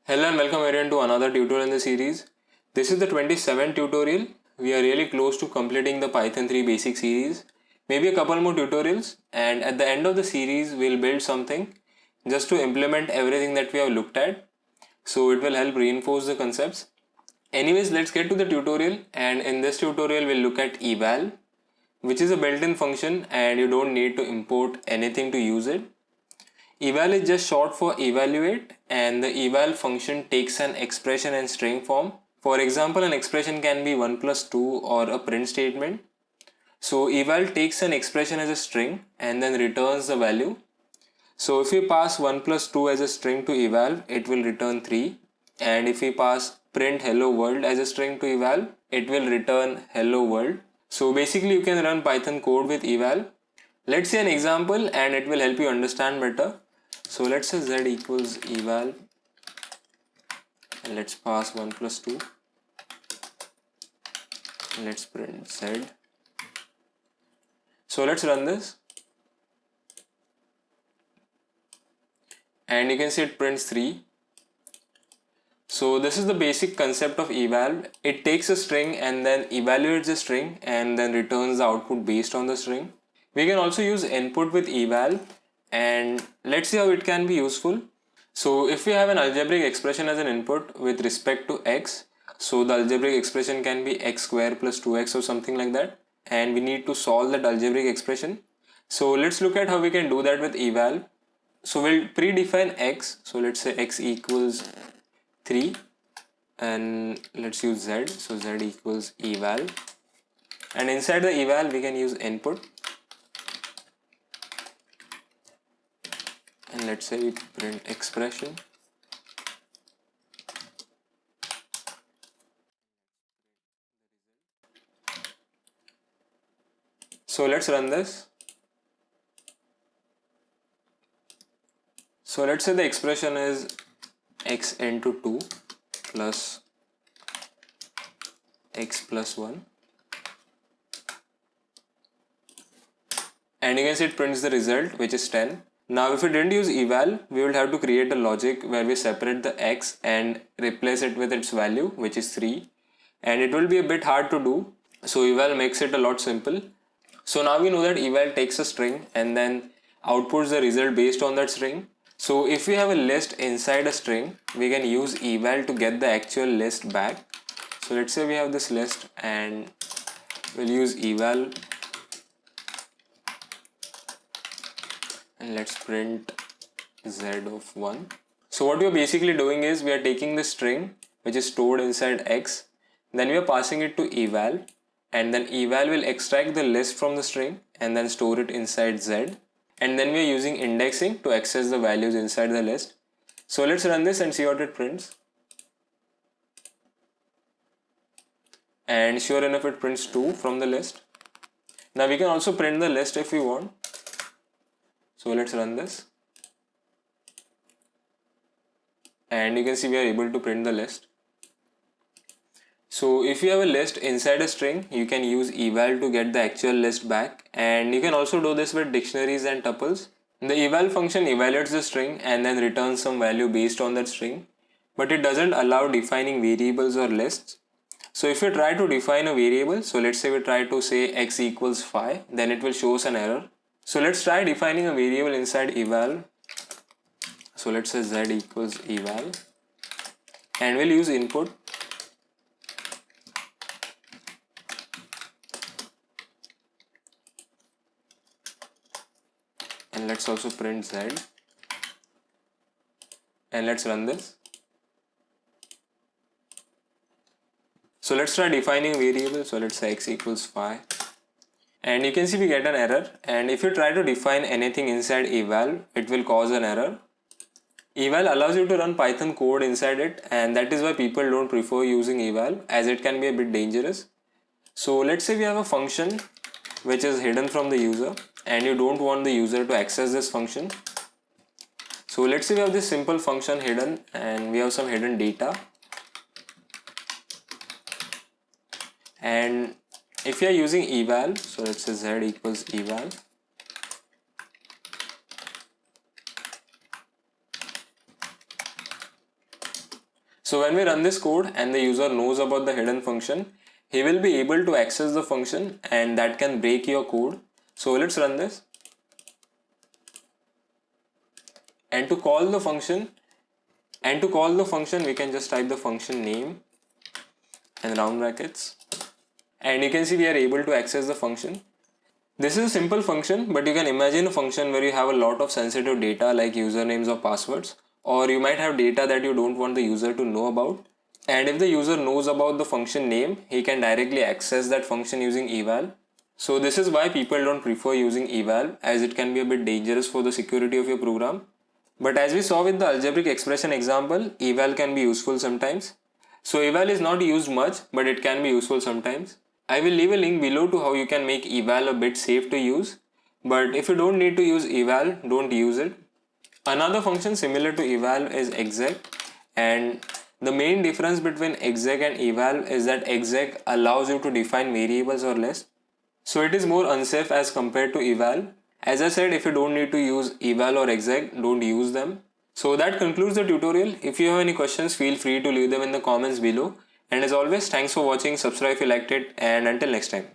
Hello and welcome everyone to another tutorial in the series. This is the 27th tutorial. We are really close to completing the Python 3 basic series. Maybe a couple more tutorials, and at the end of the series we'll build something just to implement everything that we have looked at. So it will help reinforce the concepts. Anyways, let's get to the tutorial, and in this tutorial we'll look at eval, which is a built-in function and you don't need to import anything to use it. Eval is just short for evaluate, and the eval function takes an expression in string form. For example, an expression can be 1 plus 2 or a print statement. So eval takes an expression as a string and then returns the value. So if we pass 1 plus 2 as a string to eval, it will return 3. And if we pass print hello world as a string to eval, it will return hello world. So basically you can run Python code with eval. Let's see an example and it will help you understand better. So let's say z equals eval, and let's pass 1 plus 2, and let's print z. So let's run this, and you can see it prints 3. So this is the basic concept of eval. It takes a string and then evaluates the string and then returns the output based on the string. We can also use input with eval, and let's see how it can be useful. So if we have an algebraic expression as an input with respect to x, so the algebraic expression can be x square plus 2x or something like that, and we need to solve that algebraic expression. So let's look at how we can do that with eval. So we'll predefine x, so let's say x equals 3, and let's use z, so z equals eval, and inside the eval we can use input, and let's say we print expression. So let's run this. So let's say the expression is x into 2 plus x plus 1, and you can see it prints the result, which is 10. Now if we didn't use eval, we will have to create a logic where we separate the x and replace it with its value, which is 3, and it will be a bit hard to do. So eval makes it a lot simple. So now we know that eval takes a string and then outputs the result based on that string. So if we have a list inside a string, we can use eval to get the actual list back. So let's say we have this list and we'll use eval, and let's print z of 1. So what we are basically doing is we are taking the string which is stored inside x, then we are passing it to eval, and then eval will extract the list from the string and then store it inside z, and then we are using indexing to access the values inside the list. So let's run this and see what it prints, and sure enough it prints 2 from the list. Now we can also print the list if we want. So let's run this, and you can see we are able to print the list. So if you have a list inside a string, you can use eval to get the actual list back, and you can also do this with dictionaries and tuples. The eval function evaluates the string and then returns some value based on that string, but it doesn't allow defining variables or lists. So if we try to define a variable, so let's say we try to say x equals 5, then it will show us an error. So let's try defining a variable inside eval. So let's say z equals eval, and we'll use input, and let's also print z, and let's run this. So let's try defining a variable. So let's say x equals 5, and you can see we get an error, and if you try to define anything inside eval, it will cause an error. Eval allows you to run Python code inside it, and that is why people don't prefer using eval, as it can be a bit dangerous. So let's say we have a function which is hidden from the user and you don't want the user to access this function. So let's say we have this simple function hidden and we have some hidden data, and if you are using eval, so let's say z equals eval, So when we run this code and the user knows about the hidden function, he will be able to access the function and that can break your code. So let's run this. And to call the function, we can just type the function name and round brackets. And you can see we are able to access the function. This is a simple function, but you can imagine a function where you have a lot of sensitive data like usernames or passwords, or you might have data that you don't want the user to know about. And if the user knows about the function name, he can directly access that function using eval. So this is why people don't prefer using eval, as it can be a bit dangerous for the security of your program. But as we saw with the algebraic expression example, eval can be useful sometimes. So eval is not used much, but it can be useful sometimes. I will leave a link below to how you can make eval a bit safe to use. But if you don't need to use eval, don't use it. Another function similar to eval is exec, and the main difference between exec and eval is that exec allows you to define variables or less. So it is more unsafe as compared to eval. As I said, if you don't need to use eval or exec, don't use them. So that concludes the tutorial. If you have any questions, feel free to leave them in the comments below. And as always, thanks for watching, subscribe if you liked it, and until next time.